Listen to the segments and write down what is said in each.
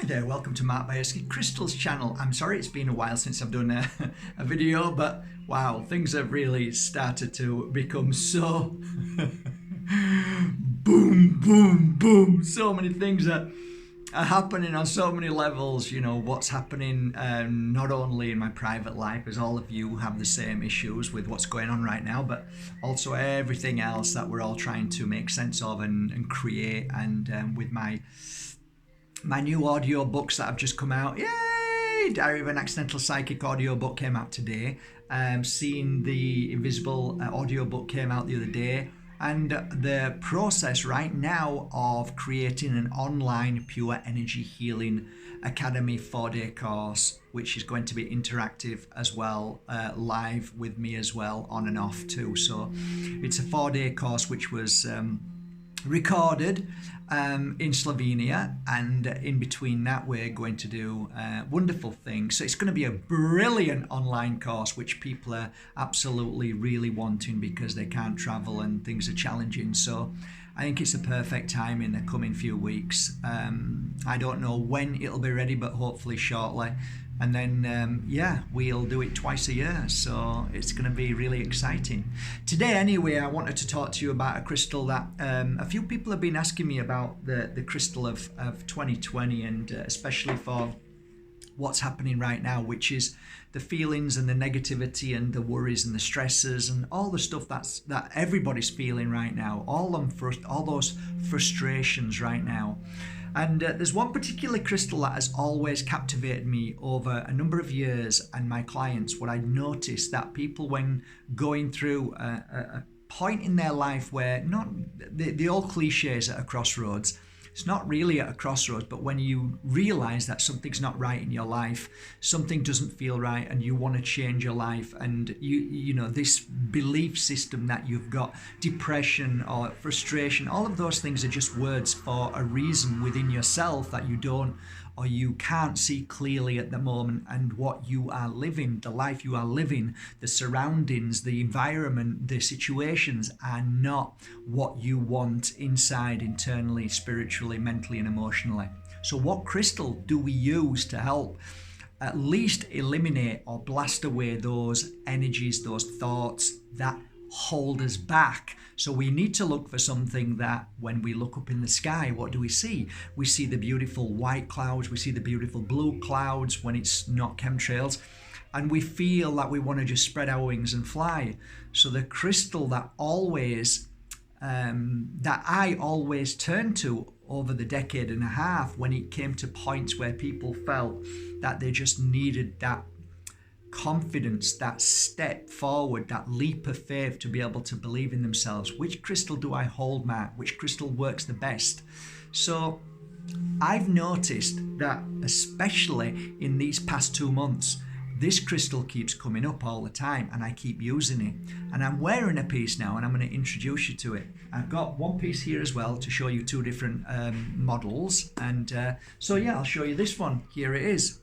Hi there, welcome to Mark Bajerski Crystals channel. I'm sorry it's been a while since I've done a video, but wow, things have really started to become so boom, boom, boom. So many things are happening on so many levels. You know, what's happening not only in my private life, as all of you have the same issues with what's going on right now, but also everything else that we're all trying to make sense of and create. And with my new audio books that have just come out. Yay! Diary of an Accidental Psychic audio book came out today. Seeing the Invisible audio book came out the other day. And the process right now of creating an online pure energy healing academy 4-day course, which is going to be interactive as well, live with me as well, on and off too. So it's a 4-day course which was recorded in Slovenia, and in between that we're going to do wonderful things. So it's going to be a brilliant online course which people are absolutely really wanting because they can't travel and things are challenging. So I think it's a perfect time in the coming few weeks. I don't know when it'll be ready, but hopefully shortly. And then, we'll do it twice a year. So it's going to be really exciting. Today, anyway, I wanted to talk to you about a crystal that a few people have been asking me about, the crystal of 2020, and especially for what's happening right now, which is the feelings and the negativity and the worries and the stresses and all the stuff that everybody's feeling right now, all those frustrations right now. And there's one particular crystal that has always captivated me over a number of years, and my clients, what I noticed that people, when going through a point in their life where, not the old cliches at a crossroads, it's not really at a crossroads, but when you realize that something's not right in your life, something doesn't feel right, and you want to change your life, and you know this belief system that you've got, depression or frustration, all of those things are just words for a reason within yourself that you don't or you can't see clearly at the moment, and what you are living, the life you are living, the surroundings, the environment, the situations are not what you want inside, internally, spiritually, mentally and emotionally. So what crystal do we use to help at least eliminate or blast away those energies, those thoughts that hold us back? So we need to look for something that, when we look up in the sky, what do we see? We see the beautiful white clouds, we see the beautiful blue clouds when it's not chemtrails, and we feel that we want to just spread our wings and fly. So the crystal that I always turned to over the decade and a half, when it came to points where people felt that they just needed that confidence, that step forward, that leap of faith to be able to believe in themselves. Which crystal do I hold, Mark? Which crystal works the best? So I've noticed that, especially in these past 2 months, this crystal keeps coming up all the time, and I keep using it. And I'm wearing a piece now, and I'm going to introduce you to it. I've got one piece here as well to show you 2 different models. And I'll show you this one. Here it is.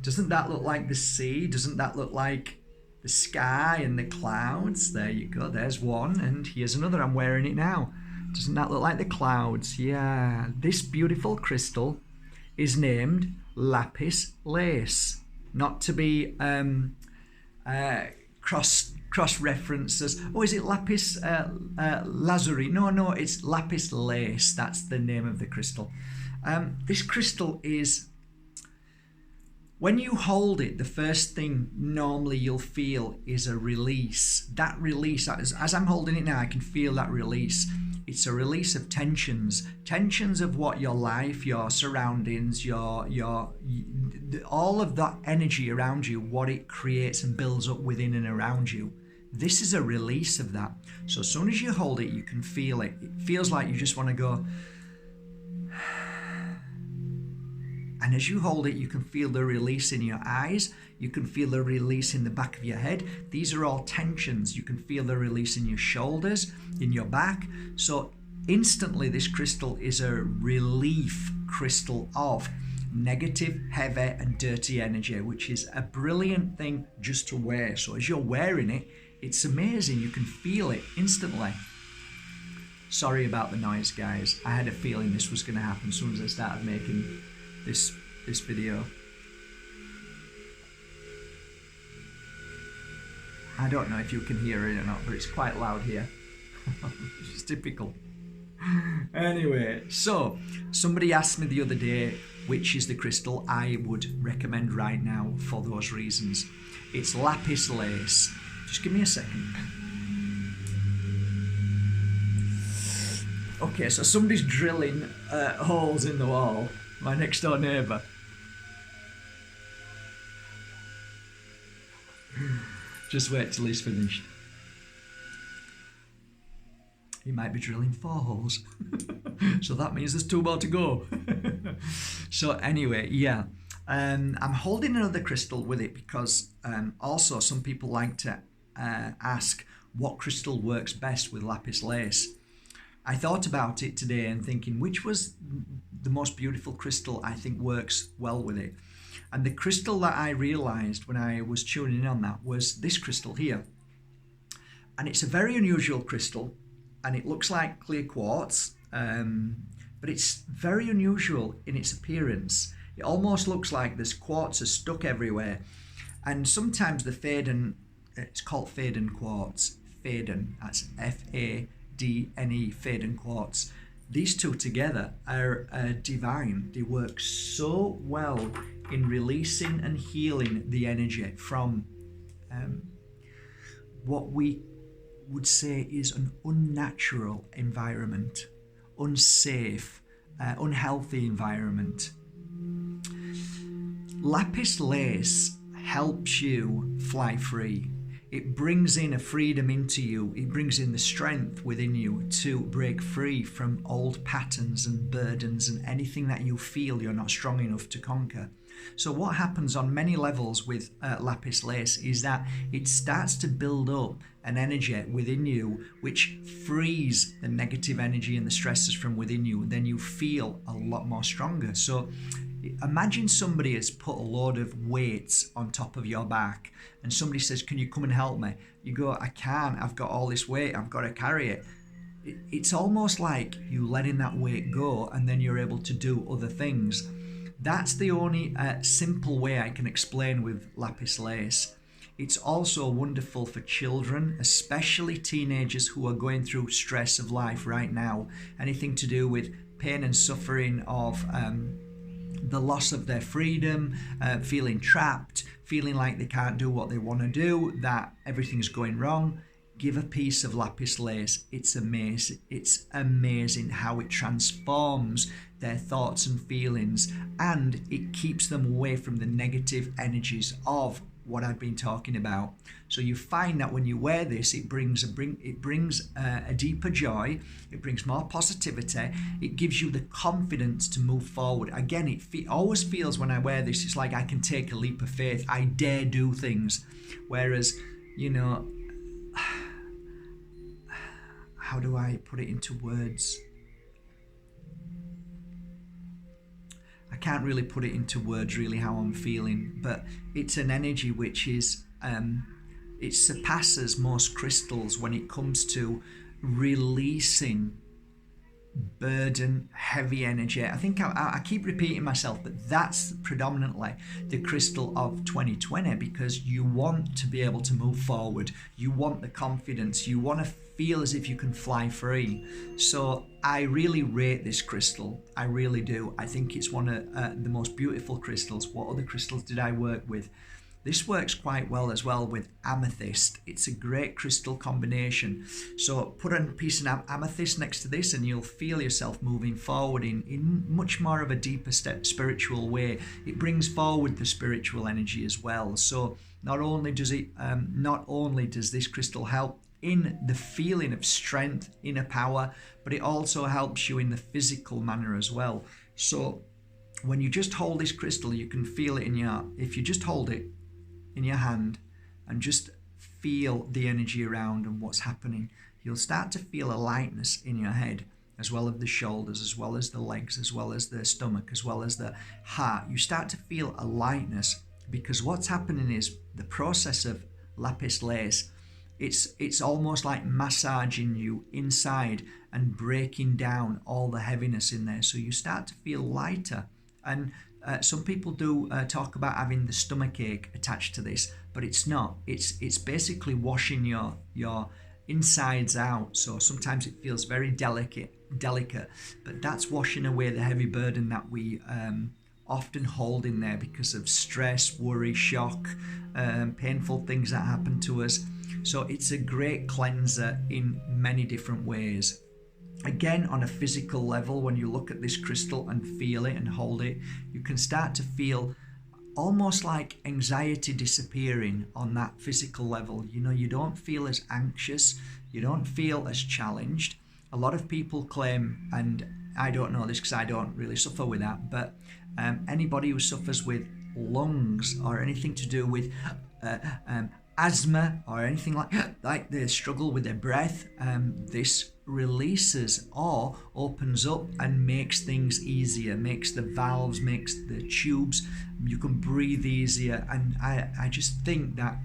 Doesn't that look like the sea? Doesn't that look like the sky and the clouds? There you go, there's one, and here's another. I'm wearing it now. Doesn't that look like the clouds? Yeah, this beautiful crystal is named Lapis lace. Not to be cross-referenced as, oh, is it Lapis lazuli? No, it's Lapis lace. That's the name of the crystal. This crystal is, when you hold it, the first thing normally you'll feel is a release. That release, as I'm holding it now, I can feel that release. It's a release of tensions of what your life, your surroundings, your all of that energy around you, what it creates and builds up within and around you. This is a release of that. So as soon as you hold it, you can feel it. It feels like you just want to go. And as you hold it, you can feel the release in your eyes. You can feel the release in the back of your head. These are all tensions. You can feel the release in your shoulders, in your back. So instantly, this crystal is a relief crystal of negative, heavy and dirty energy, which is a brilliant thing just to wear. So as you're wearing it, it's amazing. You can feel it instantly. Sorry about the noise, guys. I had a feeling this was going to happen as soon as I started making this video. I don't know if you can hear it or not, but it's quite loud here. It's typical. Anyway, so somebody asked me the other day which is the crystal I would recommend right now for those reasons. It's lapis lace. Just give me a second. Okay, so somebody's drilling holes in the wall. My next door neighbour. Just wait till he's finished. He might be drilling 4 holes. So that means there's 2 more to go. So anyway, yeah. I'm holding another crystal with it because also some people like to ask what crystal works best with lapis lace. I thought about it today and thinking which was the most beautiful crystal I think works well with it. And the crystal that I realized when I was tuning in on that was this crystal here. And it's a very unusual crystal and it looks like clear quartz, but it's very unusual in its appearance. It almost looks like there's quartz are stuck everywhere. And sometimes the faden, it's called faden quartz, faden, that's F-A-D-N-E, faden quartz. These two together are divine. They work so well in releasing and healing the energy from what we would say is an unnatural environment, unsafe, unhealthy environment. Lapis lace helps you fly free. It brings in a freedom into you. It brings in the strength within you to break free from old patterns and burdens and anything that you feel you're not strong enough to conquer. So what happens on many levels with lapis lace is that it starts to build up an energy within you which frees the negative energy and the stresses from within you. Then you feel a lot more stronger. So imagine somebody has put a load of weights on top of your back and somebody says, can you come and help me? You go, I can't, I've got all this weight, I've got to carry it. It's almost like you letting that weight go and then you're able to do other things. That's the only simple way I can explain with lapis lace. It's also wonderful for children, especially teenagers who are going through stress of life right now. Anything to do with pain and suffering of the loss of their freedom, feeling trapped, feeling like they can't do what they want to do, that everything's going wrong. Give a piece of lapis lace. It's amazing. It's amazing how it transforms their thoughts and feelings, and it keeps them away from the negative energies of what I've been talking about. So you find that when you wear this, it brings a deeper joy. It brings more positivity. It gives you the confidence to move forward. Again, it always feels when I wear this, it's like I can take a leap of faith. I dare do things. Whereas, you know, how do I put it into words? I can't really put it into words really how I'm feeling, but it's an energy which is, it surpasses most crystals when it comes to releasing burden, heavy energy. I think I keep repeating myself, but that's predominantly the crystal of 2020 because you want to be able to move forward. You want the confidence. You want to feel as if you can fly free. So I really rate this crystal. I really do. I think it's one of the most beautiful crystals. What other crystals did I work with? This works quite well as well with amethyst. It's a great crystal combination. So put a piece of amethyst next to this and you'll feel yourself moving forward in much more of a deeper spiritual way. It brings forward the spiritual energy as well. So not only does this crystal help in the feeling of strength, inner power, but it also helps you in the physical manner as well. So when you just hold this crystal, you can feel it if you just hold it in your hand and just feel the energy around and what's happening, you'll start to feel a lightness in your head, as well as the shoulders, as well as the legs, as well as the stomach, as well as the heart. You start to feel a lightness because what's happening is the process of lapis lace. It's almost like massaging you inside and breaking down all the heaviness in there. So you start to feel lighter. And some people do talk about having the stomach ache attached to this, but it's not. It's basically washing your insides out. So sometimes it feels very delicate, but that's washing away the heavy burden that we often hold in there because of stress, worry, shock, painful things that happen to us. So it's a great cleanser in many different ways. Again, on a physical level, when you look at this crystal and feel it and hold it, you can start to feel almost like anxiety disappearing on that physical level. You know, you don't feel as anxious, you don't feel as challenged. A lot of people claim, and I don't know this because I don't really suffer with that, but anybody who suffers with lungs or anything to do with asthma or anything like they struggle with their breath, this releases or opens up and makes things easier, makes the valves, makes the tubes, you can breathe easier. And I just think that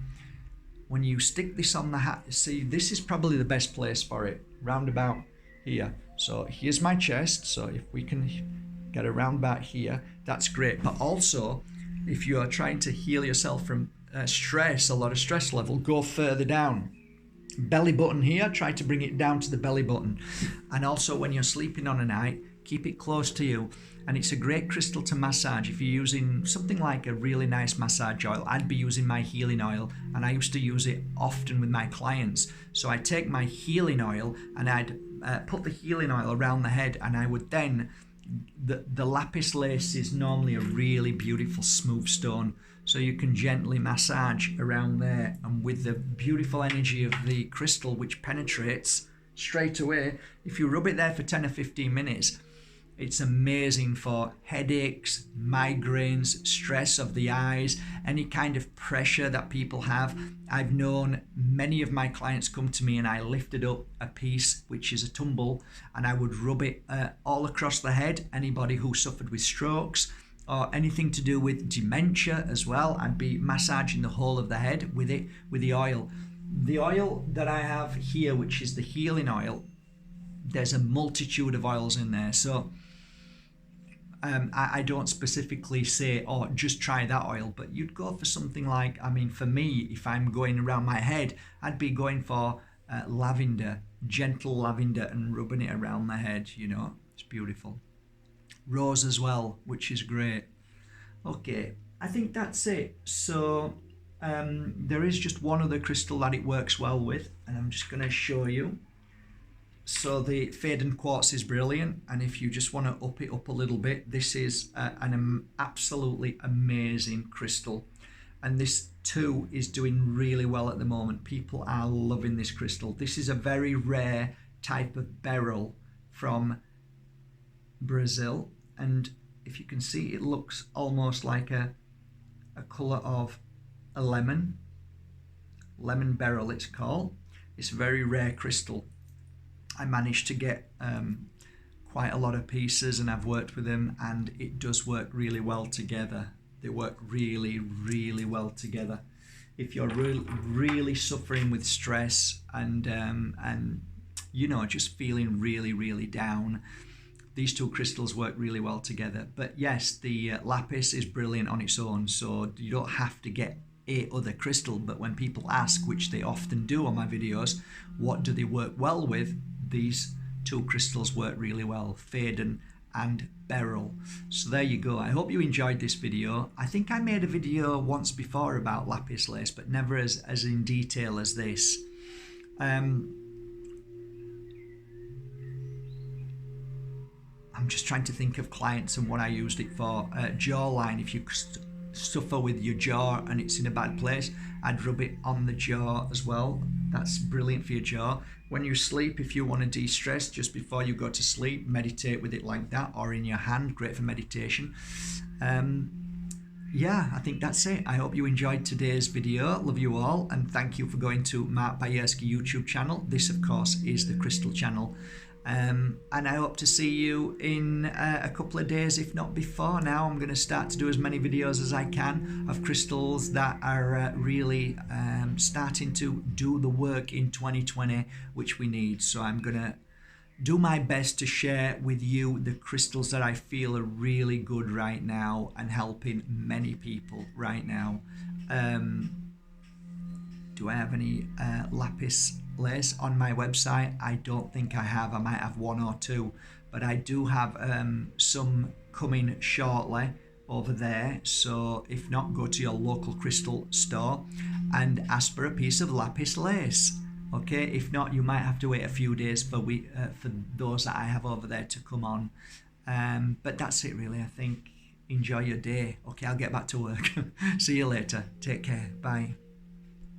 when you stick this on the hat, see, this is probably the best place for it, round about here. So here's my chest, so if we can get a roundabout here, that's great. But also, if you are trying to heal yourself from stress, a lot of stress level, go further down. Belly button here, try to bring it down to the belly button. And also when you're sleeping on a night, keep it close to you. And it's a great crystal to massage. If you're using something like a really nice massage oil, I'd be using my healing oil, and I used to use it often with my clients. So I take my healing oil and I'd put the healing oil around the head, and I would then, the lapis lace is normally a really beautiful smooth stone, so you can gently massage around there, and with the beautiful energy of the crystal which penetrates straight away, if you rub it there for 10 or 15 minutes, it's amazing for headaches, migraines, stress of the eyes, any kind of pressure that people have. I've known many of my clients come to me and I lifted up a piece, which is a tumble, and I would rub it all across the head. Anybody who suffered with strokes or anything to do with dementia as well, I'd be massaging the whole of the head with it, with the oil. The oil that I have here, which is the healing oil, there's a multitude of oils in there. So I don't specifically say, oh, just try that oil, but you'd go for something like, I mean, for me, if I'm going around my head, I'd be going for lavender, gentle lavender, and rubbing it around the head, you know, it's beautiful. Rose as well, which is great. Okay, I think that's it. So there is just one other crystal that it works well with, and I'm just going to show you. So the Faden quartz is brilliant, and if you just want to up it up a little bit, this is an absolutely amazing crystal, and this too is doing really well at the moment. People are loving this crystal. This is a very rare type of beryl from Brazil, and if you can see, it looks almost like a color of a lemon beryl, it's called. It's a very rare crystal. I managed to get quite a lot of pieces, and I've worked with them, and it does work really well together. They work really, really well together. If you're really suffering with stress and you know, just feeling really, really down, these two crystals work really well together. But yes, the lapis is brilliant on its own, so you don't have to get a other crystal. But when people ask, which they often do on my videos, what do they work well with? These two crystals work really well, Faden and beryl. So there you go. I hope you enjoyed this video. I think I made a video once before about lapis lace, but never as in detail as this. I'm just trying to think of clients and what I used it for. Jawline, if you suffer with your jaw and it's in a bad place, I'd rub it on the jaw as well. That's brilliant for your jaw. When you sleep, if you want to de-stress just before you go to sleep, meditate with it like that, or in your hand, great for meditation. Yeah, I think that's it. I hope you enjoyed today's video. Love you all, and thank you for going to Mark Bajerski YouTube channel. This, of course, is the Crystal channel. And I hope to see you in a couple of days, if not before. Now I'm going to start to do as many videos as I can of crystals that are really starting to do the work in 2020 which we need. So I'm going to do my best to share with you the crystals that I feel are really good right now and helping many people right now. Do I have any lapis lace on my website? I don't think I have. I might have one or two, but I do have some coming shortly over there. So if not, go to your local crystal store and ask for a piece of lapis lace. Okay, if not, you might have to wait a few days for those that I have over there to come on. But that's it really, I think. Enjoy your day. Okay, I'll get back to work. See you later. Take care. Bye.